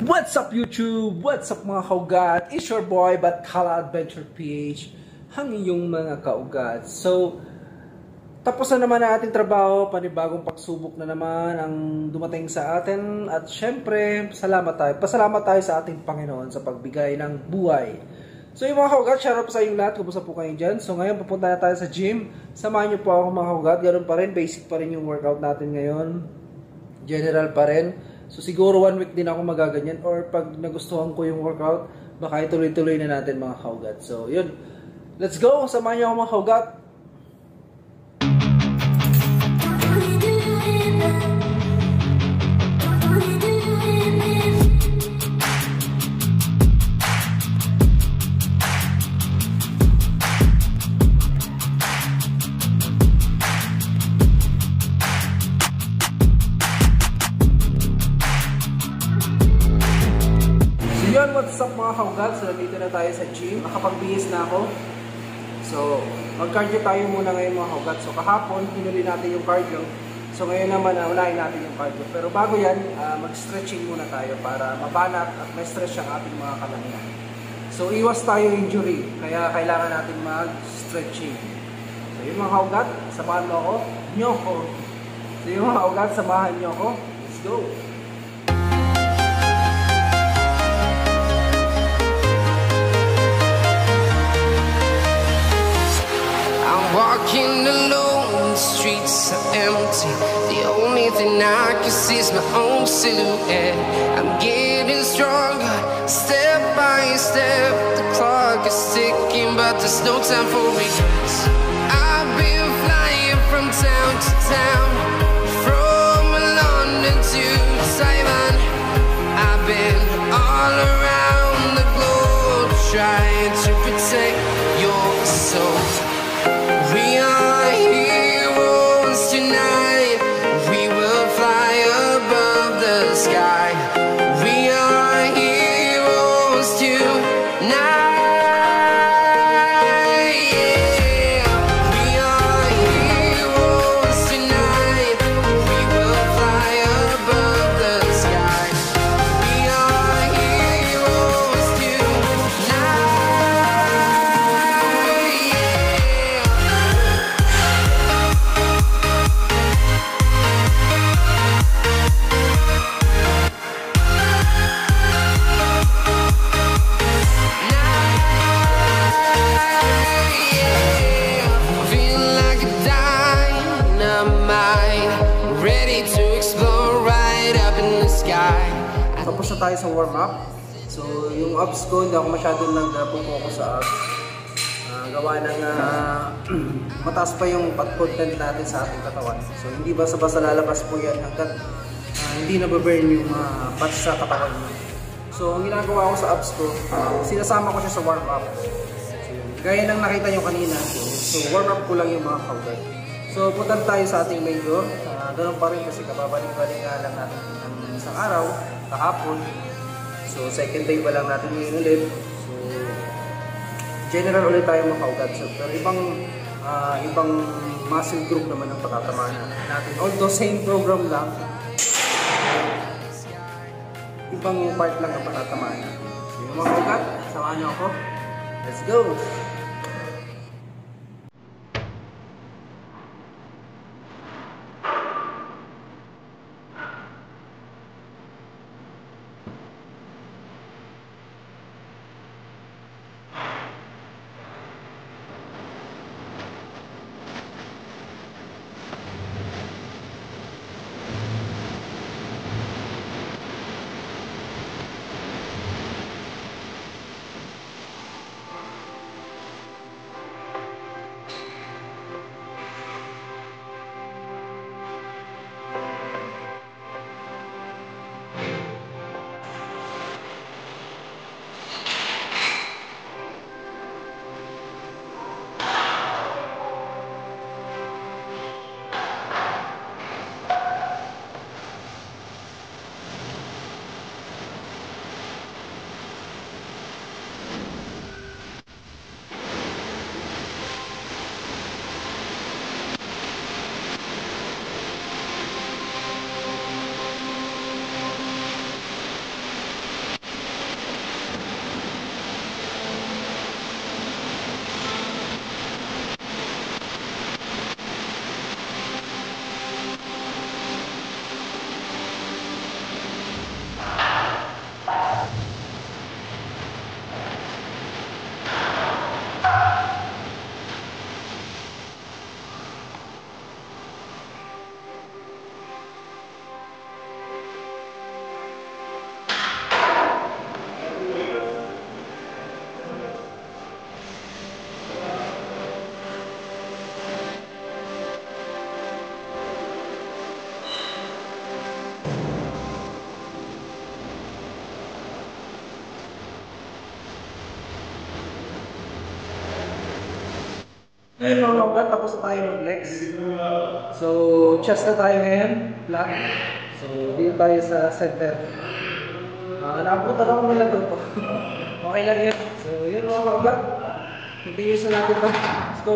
What's up YouTube? What's up mga kaugat? It's your boy Bathala Adventure PH, ang inyong mga kaugat. So, tapos na naman ang ating trabaho, panibagong pagsubok na naman ang dumating sa atin. At syempre, pasalamat tayo sa ating Panginoon sa pagbigay ng buhay. So yung mga kaugat, shoutout sa inyong lahat, kumusta po kayo dyan? So ngayon pupunta na tayo sa gym. Samahan niyo po ako mga kaugat, ganoon pa rin, basic pa rin yung workout natin ngayon. General pa rin. So siguro 1 week din ako magaganyan, or pag nagustuhan ko yung workout, baka ituloy-tuloy na natin mga kaugat. So yun, let's go! Samahan niyo ako mga kaugat. What's up mga kaugat? So nandito na tayo sa gym. Nakapagbihis na ako. So mag-cardio tayo muna ngayon mga kaugat. So kahapon hinuli natin yung cardio. So ngayon naman unahin natin yung cardio. Pero bago yan, mag-stretching muna tayo para mabanat at may stretch ang ating mga kalamnan. So iwas tayo injury, kaya kailangan natin mag-stretching. So yung mga kaugat, samahan mo ako. So yung mga kaugat, samahan nyo ako. Let's go! Walking alone, the streets are empty. The only thing I can see is my own silhouette. I'm getting stronger, step by step. The clock is ticking, but there's no time for regrets. I've been flying from town to town, from London to Taiwan. I've been all around the globe, trying to protect your soul. We are heroes tonight. We will fly above the sky. We are heroes tonight. Yeah. We are heroes tonight. We will fly above the sky. We are heroes tonight. Tapos na tayo sa warm-up. So, yung abs ko, hindi ako masyadong nag-focus sa abs. Gawa ng mataas pa yung fat content natin sa ating katawan. So, hindi basta-basta lalabas po yan hanggat hindi na-burn yung fat sa katawan mo. So, ang ginagawa ko sa abs ko, sinasama ko siya sa warm-up. So, gaya ng nakita nyo kanina. So, warm-up ko lang yung mga kaugat. So, punta tayo sa ating medyo. Ganun pa rin kasi kababalik-balik nga lang natin ng isang araw, kahapon. So, second day pa lang natin ngayon ulit. So, general ulit tayo mga kaugat. So, pero ibang muscle group naman ang patatamaan natin. Although same program lang, ibang part lang ang patatamaan natin. So, yung mga kaugat, samahan nyo ako. Let's go! Ayun mga ugat, tapos na tayo mag-flex. So, chest na tayo ngayon, flat. So, dito tayo sa center. Nakapunta lang ako nila doon. Okay lang yun. So, yun mga ugat. Continuous na natin ba? Let's go.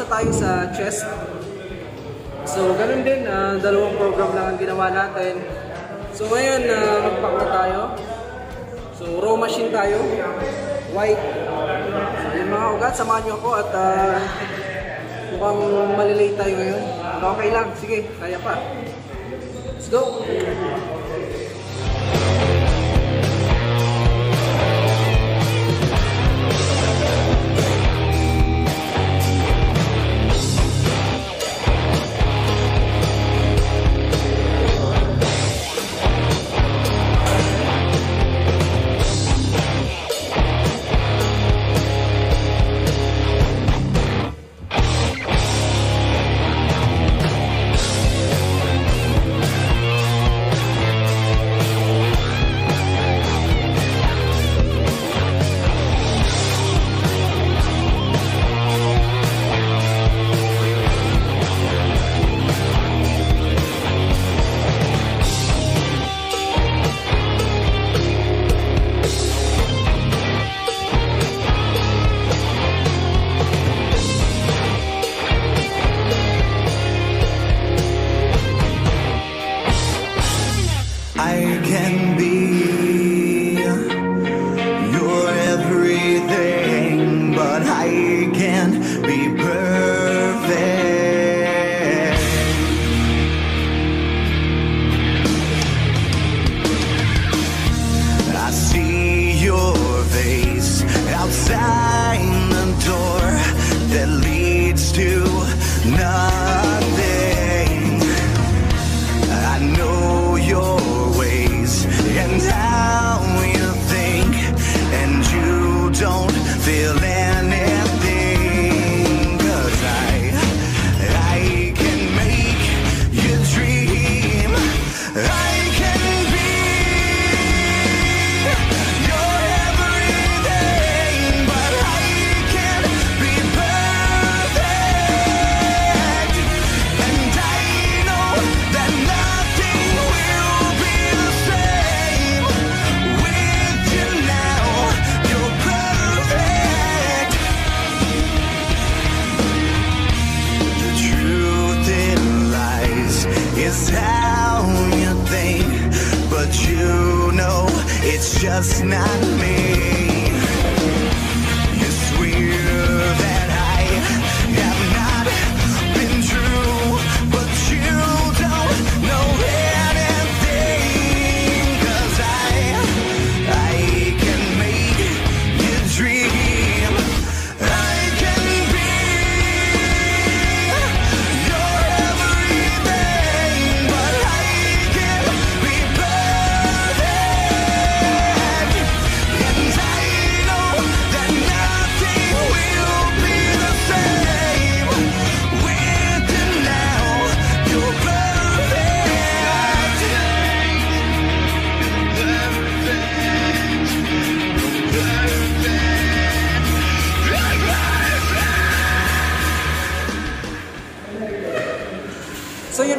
Tayo sa chest. So, ganun din, dalawang program lang ang ginawa natin. So, ngayon, mag-pack na tayo. So, raw machine tayo. White. So, yun mga ugat, samahan nyo ako at mukhang malilate tayo ngayon. Okay lang, sige, kaya pa. Let's go!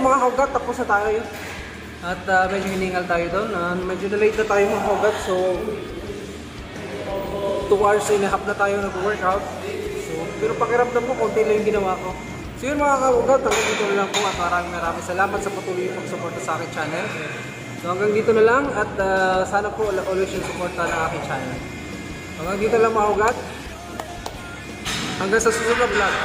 mga kaugat, tapos na tayo yun. At medyo hiningal tayo doon. Medyo na-late na tayo mga kaugat. So 2 hours and a half na tayo nag-workout. So, pero pakiramdam ko, konti lang yung ginawa ko. So yun mga kaugat, hanggang dito na lang po at maraming salamat sa patuloy yung pag-suporta sa aking channel. So hanggang dito na lang at sana po always yung suporta ng aking channel. Hanggang dito lang mga kaugat. Hanggang sa susunod na vlog.